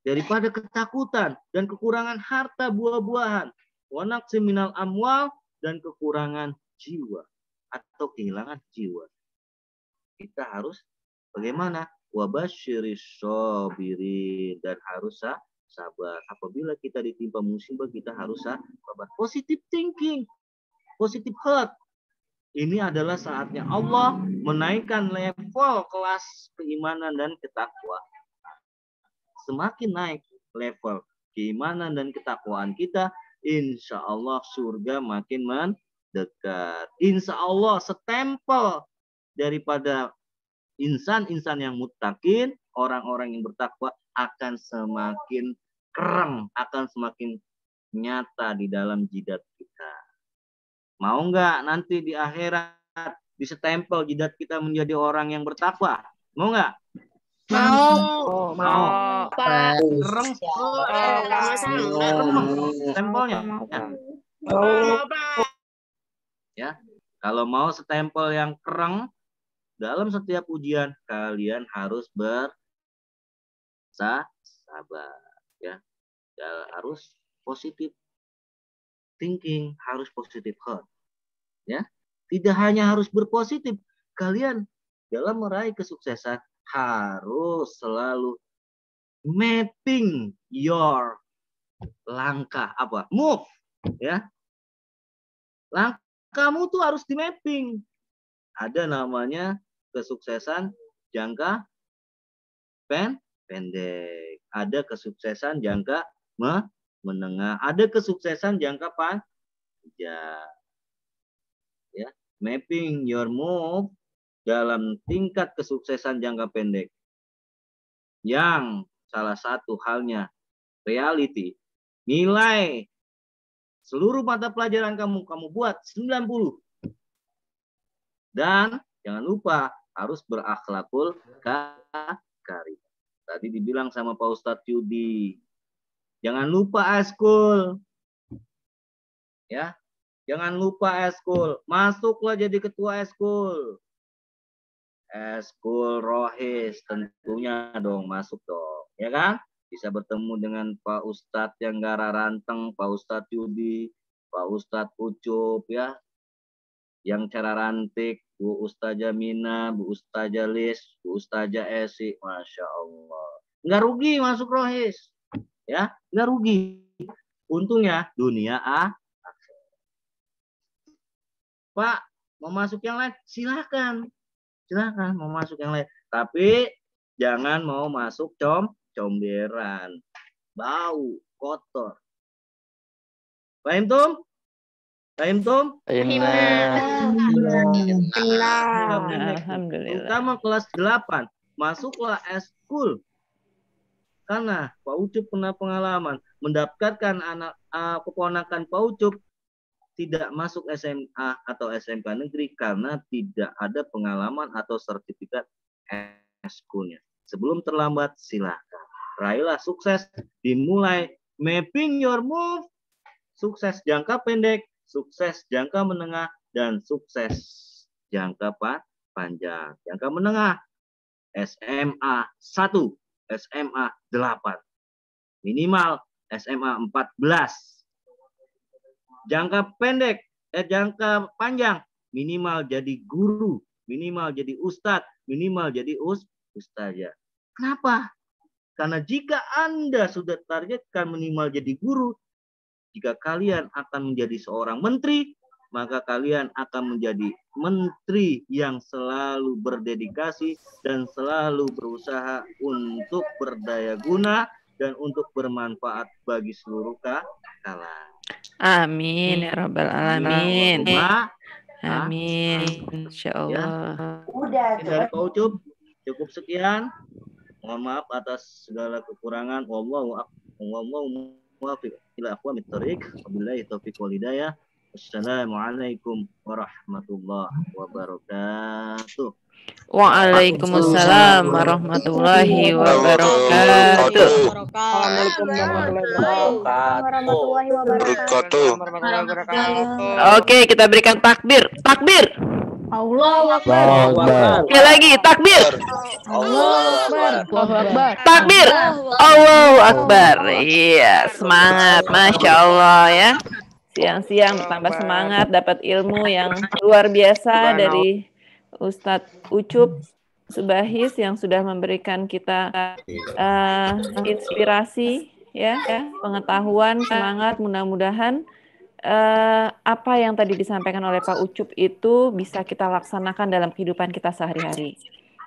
daripada ketakutan dan kekurangan harta buah-buahan, wa naqsim minal amwal, dan kekurangan jiwa atau kehilangan jiwa. Kita harus bagaimana? Wa basyiris sabirin, dan harus sabar. Apabila kita ditimpa musibah, kita harus sabar. Positive thinking, positive heart. Ini adalah saatnya Allah menaikkan level kelas keimanan dan ketakwaan. Semakin naik level keimanan dan ketakwaan kita, insya Allah surga makin mendekat. Insya Allah setempel daripada insan-insan yang muttaqin, orang-orang yang bertakwa akan semakin kereng, akan semakin nyata di dalam jidat kita. Mau nggak nanti di akhirat disetempel jidat kita menjadi orang yang bertakwa? Mau nggak? Mau. Kereng stempelnya. Ya, kalau mau stempel yang kereng dalam setiap ujian, kalian harus sabar, ya. Harus positif thinking, harus positive heart, ya. Tidak hanya harus berpositif, kalian dalam meraih kesuksesan harus selalu mapping your langkah move, ya. Langkahmu tuh harus di mapping. Ada namanya kesuksesan jangka pendek, ada kesuksesan jangka menengah, ada kesuksesan jangka panjang. Ya, mapping your move dalam tingkat kesuksesan jangka pendek. Yang salah satu halnya reality. Nilai seluruh mata pelajaran kamu buat 90. Dan jangan lupa harus berakhlakul karim. Tadi dibilang sama Pak Ustadz Yudi, jangan lupa eskul. Ya, jangan lupa eskul. Masuklah jadi ketua eskul. Eskul Rohis, tentunya dong masuk dong, ya kan? Bisa bertemu dengan Pak Ustadz yang Gara Ranteng, Pak Ustadz Yudi, Pak Ustadz Ucup, ya, yang cara rantik, Bu Ustazah Mina, Bu Ustazah Lis, Bu Ustazah Esi, Masya Allah. Nggak rugi masuk Rohis, ya, nggak rugi. Untungnya dunia Pak, mau masuk yang lain, silakan mau masuk yang lain. Tapi jangan mau masuk comberan, bau, kotor. Paham tum? Alhamdulillah. Terutama kelas 8, masuklah eskul. Karena Pak Ucup pernah pengalaman mendaftarkan anak keponakan Pak Ucup tidak masuk SMA atau SMK negeri karena tidak ada pengalaman atau sertifikat eskulnya. Sebelum terlambat, silakan. Raihlah sukses, dimulai mapping your move, sukses jangka pendek, sukses jangka menengah, dan sukses jangka panjang. Jangka menengah, SMA 1, SMA 8, minimal SMA 14. Jangka pendek, jangka panjang, minimal jadi guru, minimal jadi ustadz, minimal jadi ustazah. Kenapa? Karena jika Anda sudah targetkan minimal jadi guru, jika kalian akan menjadi seorang menteri, maka kalian akan menjadi menteri yang selalu berdedikasi dan selalu berusaha untuk berdaya guna dan untuk bermanfaat bagi seluruh kalangan. Amin ya rabbal alamin. Amin. Insyaallah. Udah. Dari Pak Ucup cukup sekian. Mohon maaf atas segala kekurangan. Wallahu muwaffiq ila aqwamit thoriq. Wabillahi taufiq wal hidayah. Wassalamualaikum warahmatullahi wabarakatuh. Waalaikumsalam warahmatullahi wabarakatuh. Warahmatullahi wabarakatuh. Oke, kita berikan takbir. Takbir. Allahu Akbar. Sekali lagi, takbir. Allahu Akbar. Takbir. Allahu Akbar. Iya, semangat. Masya Allah ya. Siang-siang bertambah semangat, dapat ilmu yang luar biasa dari Ustadz Ucup Subahis yang sudah memberikan kita inspirasi, ya, pengetahuan, semangat. Mudah-mudahan apa yang tadi disampaikan oleh Pak Ucup itu bisa kita laksanakan dalam kehidupan kita sehari-hari.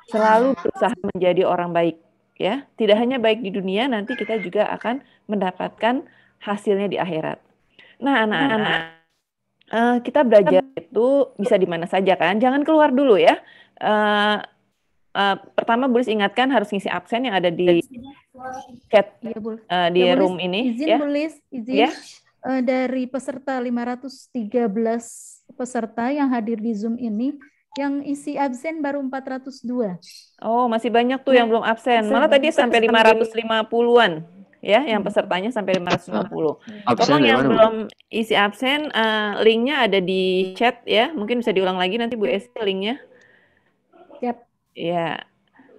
Selalu berusaha menjadi orang baik, ya. Tidak hanya baik di dunia, nanti kita juga akan mendapatkan hasilnya di akhirat. Nah, anak-anak, kita belajar itu bisa di mana saja kan? Jangan keluar dulu ya. Pertama, Bulis ingatkan harus ngisi absen yang ada di chat di room ini. Izin, ya. Bulis, izin. Ya? Dari peserta 513 peserta yang hadir di Zoom ini, yang isi absen baru 402. Oh, masih banyak tuh yang belum absen. Malah tadi sampai 550-an. Ya, yang pesertanya sampai 550. Tolong yang belum isi absen, linknya ada di chat ya. Mungkin bisa diulang lagi nanti Bu Esi linknya. Yap. Ya.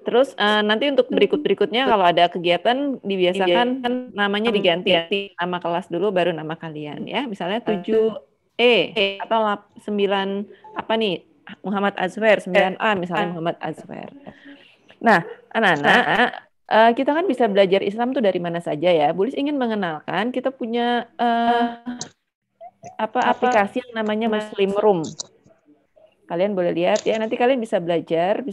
Terus nanti untuk berikutnya kalau ada kegiatan dibiasakan namanya diganti nama kelas dulu baru nama kalian ya. Misalnya 7E atau 9 apa nih? Muhammad Azwer, 9A misalnya Muhammad Azwer. Nah, anak-anak, kita kan bisa belajar Islam tuh dari mana saja ya. Bulis ingin mengenalkan kita punya aplikasi yang namanya Muslim Room. Kalian boleh lihat ya. Nanti kalian bisa belajar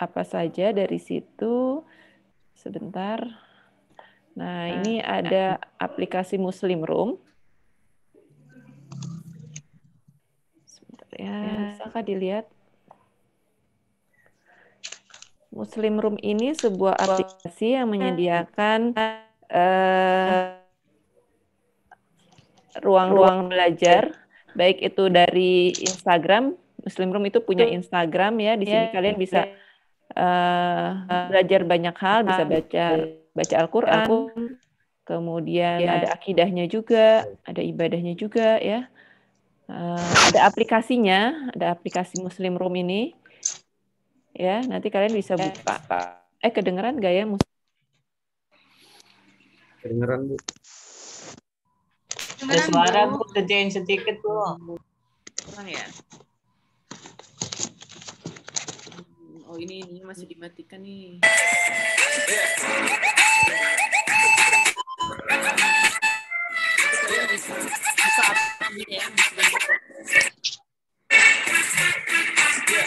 apa saja dari situ. Sebentar. Nah, ini ada aplikasi Muslim Room. Sebentar ya. Bisakah dilihat? Muslim Room ini sebuah aplikasi yang menyediakan ruang-ruang belajar, baik itu dari Instagram. Muslim Room itu punya Instagram ya. Di sini kalian bisa belajar banyak hal, bisa baca Al-Quran, kemudian ada akidahnya juga, ada ibadahnya juga ya. Ada aplikasinya, ada aplikasi Muslim Room ini. Ya, nanti kalian bisa buka. Kedengeran nggak ya? Kedengeran, Bu. Ada suara, Bu. Kerjain sedikit, Bu. Kurang ya? Oh, ini masih dimatikan nih. Ya,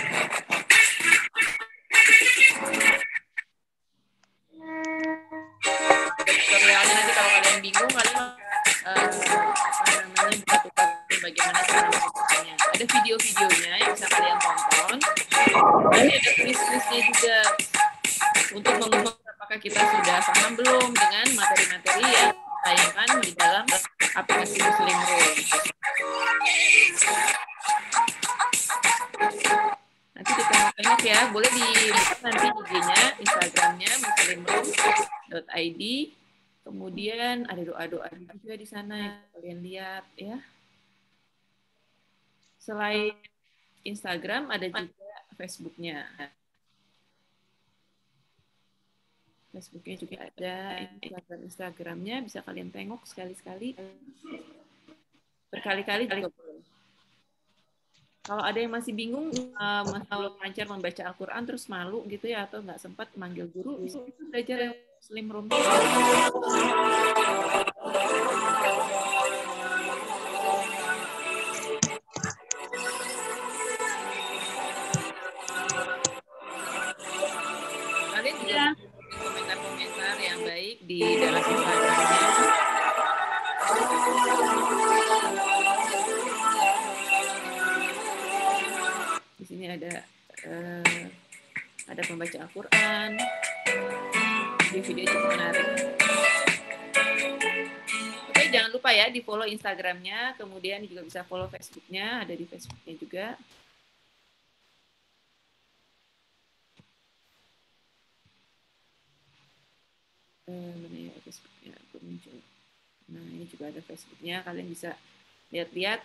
tutorialnya nanti kalau kalian bingung kalian buka bagaimana cara melakukannya. Ada video-videonya yang bisa kalian tonton. Nanti ada quiz-quiznya juga untuk mengukur apakah kita sudah paham belum dengan materi-materi yang ditayangkan di dalam aplikasi Muslim Room. Nanti ditengok-tengok ya, boleh dibuka nanti IG-nya, Instagram-nya muslimroom.id. Kemudian ada doa-doa juga di sana kalian lihat ya. Selain Instagram ada juga Facebook-nya. Facebook-nya juga ada, Instagram-nya bisa kalian tengok sekali-sekali. Berkali-kali juga boleh. Kalau ada yang masih bingung, masih belum lancar membaca Al-Quran, terus malu gitu ya, atau nggak sempat manggil guru, bisa belajar yang Muslim Room. Kalian juga komentar-komentar yang baik di dalam Instagram-nya. Di sini ada pembaca Al-Quran, video-video juga menarik. Oke, jangan lupa ya di follow Instagram-nya, kemudian juga bisa follow Facebook-nya, ada di Facebook-nya juga. Mana ya Facebook-nya? Muncul. Nah, ini juga ada Facebook-nya, kalian bisa lihat-lihat.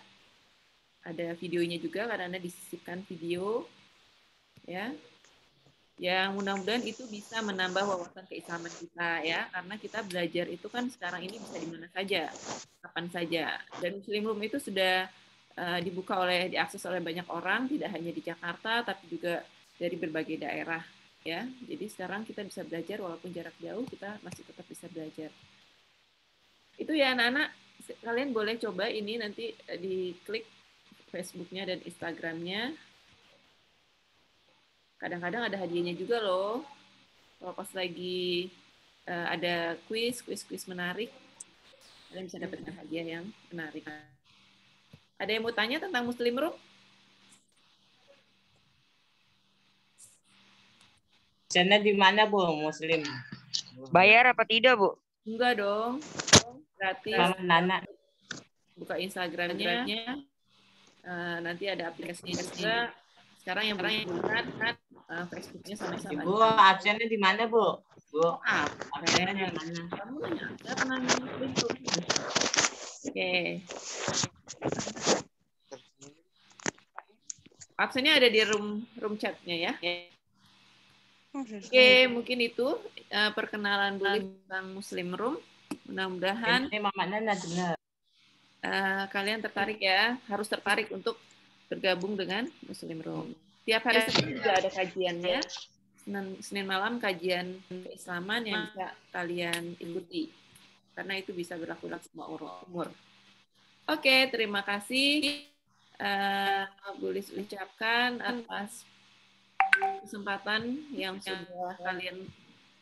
Ada videonya juga karena disisipkan video ya. Yang mudah-mudahan itu bisa menambah wawasan keislaman kita ya, karena kita belajar itu kan sekarang ini bisa di mana saja, kapan saja. Dan Muslim Room itu sudah diakses oleh banyak orang, tidak hanya di Jakarta tapi juga dari berbagai daerah ya. Jadi sekarang kita bisa belajar walaupun jarak jauh, kita masih tetap bisa belajar. Itu ya anak-anak, kalian boleh coba ini nanti diklik Facebook-nya dan Instagram-nya. Kadang-kadang ada hadiahnya juga loh. Kalau pas lagi ada quiz menarik, kalian bisa dapatkan hadiah yang menarik. Ada yang mau tanya tentang Muslim Room? Channel di mana, Bu? Muslim. Bayar apa tidak, Bu? Enggak dong. Gratis. Sama Nana. Buka Instagram-nya. Nanti ada aplikasinya juga. Sekarang yang menggunakan Facebook-nya sama-sama. Bu, absennya di mana, Bu? Bu, absennya di mana? Kamu nanya, siapa nanya? Oke. Absennya ada di room chat-nya ya. Oke, mungkin itu perkenalan dulu tentang Muslim Room. Mudah-mudahan Mama Nana benar. Kalian tertarik ya, harus tertarik untuk bergabung dengan Muslim Room. Tiap hari Senin juga ada kajiannya. Senin malam kajian keislaman yang bisa kalian ikuti. Karena itu bisa berlaku untuk semua umur. Oke, terima kasih. Boleh ucapkan atas kesempatan yang sudah kalian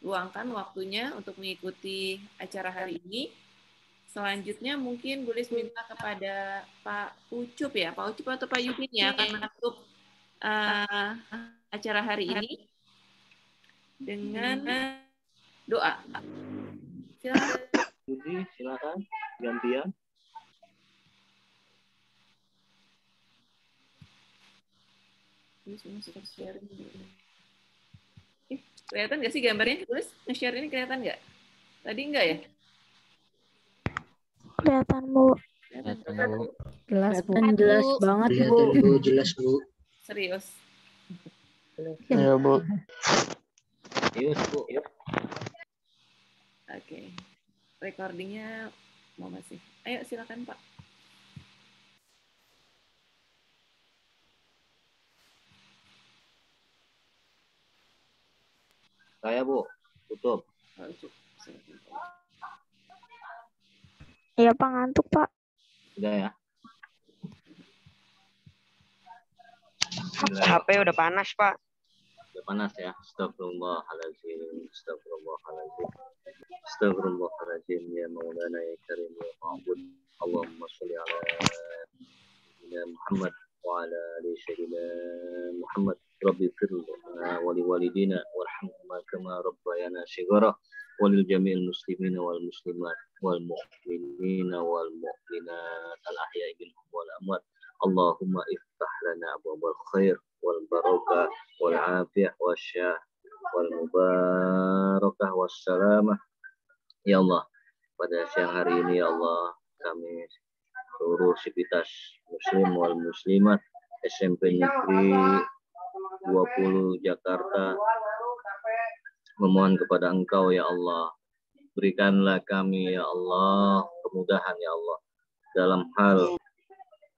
luangkan waktunya untuk mengikuti acara hari ini. Selanjutnya mungkin boleh minta kepada Pak Ucup ya, Pak Ucup atau Pak Yudin ya, akan menutup acara hari ini dengan doa. Silakan. Yudi, silakan gantian. Kelihatan nggak sih gambarnya? Tulis nge-share ini kelihatan nggak? Tadi nggak ya? Kelihatan, Bu. Jelas, Bu. Jelas banget, Bu. Jelas, Bu. Serius. Ya, Bu. Yus, Bu. Oke. Recordingnya mau masih. Ayo silakan Pak. Saya, Bu. Tutup. Iya Pak, ngantuk Pak. Sudah ya. HP udah panas, Pak. Udah panas ya. Astagfirullahaladzim. Astagfirullahaladzim. Astagfirullahaladzim. Ya Maulana ya Karim ya Ma'bud. Allahumma sholli ala Sayyidina Muhammad wa ala ali Sayyidina Muhammad. Rabbi firlana wa liwalidina warhamhuma kama rabbayana shighara wa lil jami'il muslimina wal muslimat wal mu'minina wal mu'minat al ahya'i minhum wal amwat. Allahumma iftah lana abwabal khair wal barakah wal afiyah wasyah wal mubarakah wassalamah. Ya Allah, pada siang hari ini ya Allah, kami seluruh sivitas muslim wal muslimat SMP Negeri 20 Jakarta memohon kepada Engkau ya Allah, berikanlah kami ya Allah kemudahan ya Allah dalam hal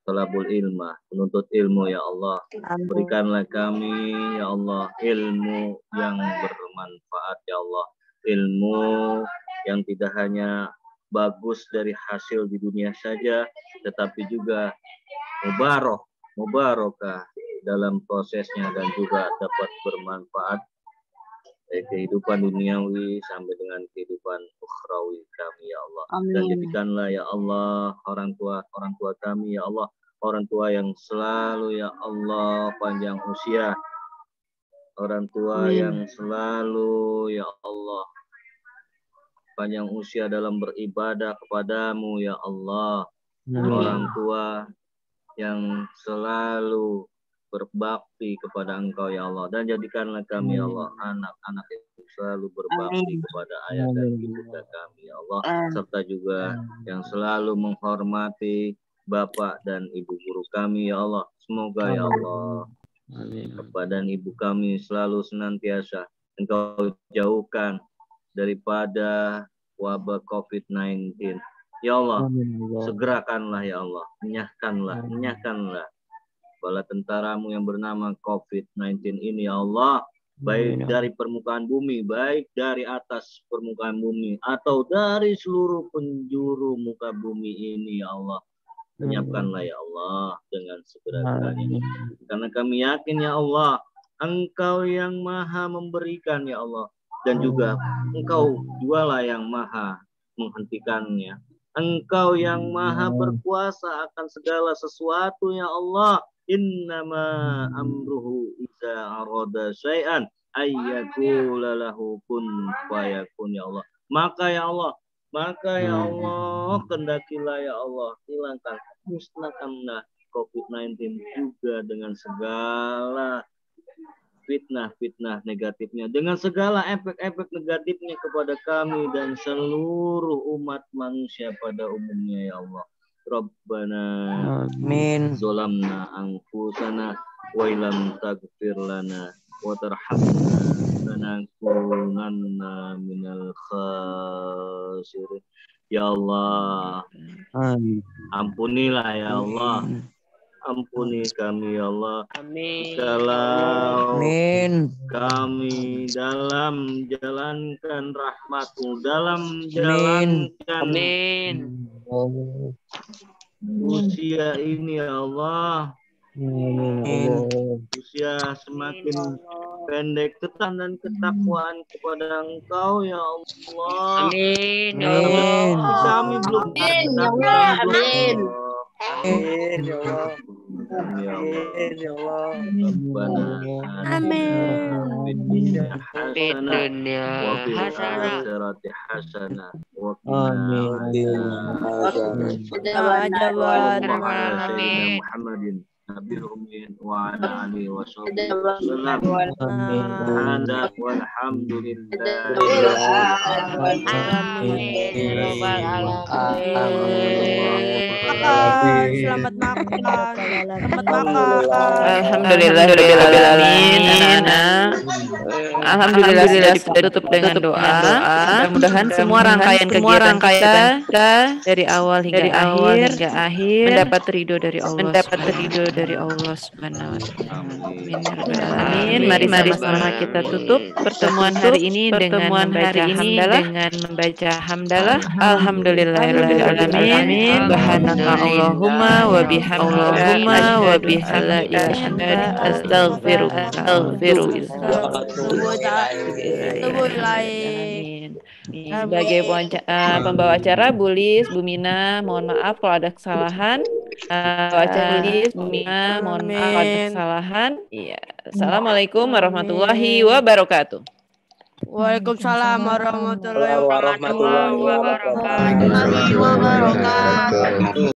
talabul ilmah, menuntut ilmu ya Allah. Berikanlah kami ya Allah ilmu yang bermanfaat ya Allah, ilmu yang tidak hanya bagus dari hasil di dunia saja, tetapi juga mubarakah dalam prosesnya dan juga dapat bermanfaat dari kehidupan duniawi sampai dengan kehidupan ukhrawi kami ya Allah. Amin. Dan jadikanlah ya Allah orang tua kami ya Allah, orang tua yang selalu ya Allah panjang usia, orang tua yang selalu ya Allah panjang usia dalam beribadah kepadamu ya Allah. Orang tua yang selalu berbakti kepada Engkau ya Allah, dan jadikanlah kami ya Allah anak-anak yang selalu berbakti kepada ayah dan ibu kami ya Allah, serta juga yang selalu menghormati bapak dan ibu guru kami ya Allah. Semoga ya Allah bapak dan ibu kami selalu senantiasa Engkau jauhkan daripada wabah COVID-19 ya Allah. Segerakanlah ya Allah, enyahkanlah bala tentaramu yang bernama COVID-19 ini ya Allah, baik dari permukaan bumi, baik dari atas permukaan bumi, atau dari seluruh penjuru muka bumi ini ya Allah. Lenyapkanlah ya Allah dengan segera-geranya. Karena kami yakin ya Allah, Engkau yang maha memberikan ya Allah, dan juga Engkau jualah yang maha menghentikannya. Engkau yang maha berkuasa akan segala sesuatu ya Allah. Innama amruhu iza arada syai'an ayyakula lahu kun fayakun ya Allah. Maka ya Allah, kendakilah ya Allah, hilangkan, musnahkanlah COVID-19 juga dengan segala fitnah negatifnya, dengan segala efek-efek negatifnya kepada kami dan seluruh umat manusia pada umumnya ya Allah. Rabbana Amin. Zolamna anfusana wa ilam taghfir lana wa tarhamna lanakunanna minal khasirin. Ya Allah, ampunilah ya Allah, ampuni kami ya Allah. Kalau kami dalam jalankan rahmat-Mu, dalam jalankan usia ini ya Allah, usia semakin pendek, ketaatan dan ketakwaan kepada Engkau ya Allah. Amin. Kami belum Amin ya Allah. Selamat makan. Selamat makan. Alhamdulillahirobbilalamin. Anak-anak, alhamdulillah sudah tutup dengan doa. Mudah-mudahan semua rangkaian kegiatan kita dari awal hingga akhir mendapat ridho dari Allah Subhanahu wa taala. Amin. Mari sama-sama kita tutup pertemuan hari ini dengan membaca hamdalah. Alhamdulillahirobbilalamin. Subhanaka Allahumma wa bihamdika astaghfiruka. Sebagai pembawa acara Bu Lis, Bu Mina, mohon maaf kalau ada kesalahan. Iya. Assalamualaikum warahmatullahi wabarakatuh. Waalaikumsalam warahmatullahi wabarakatuh.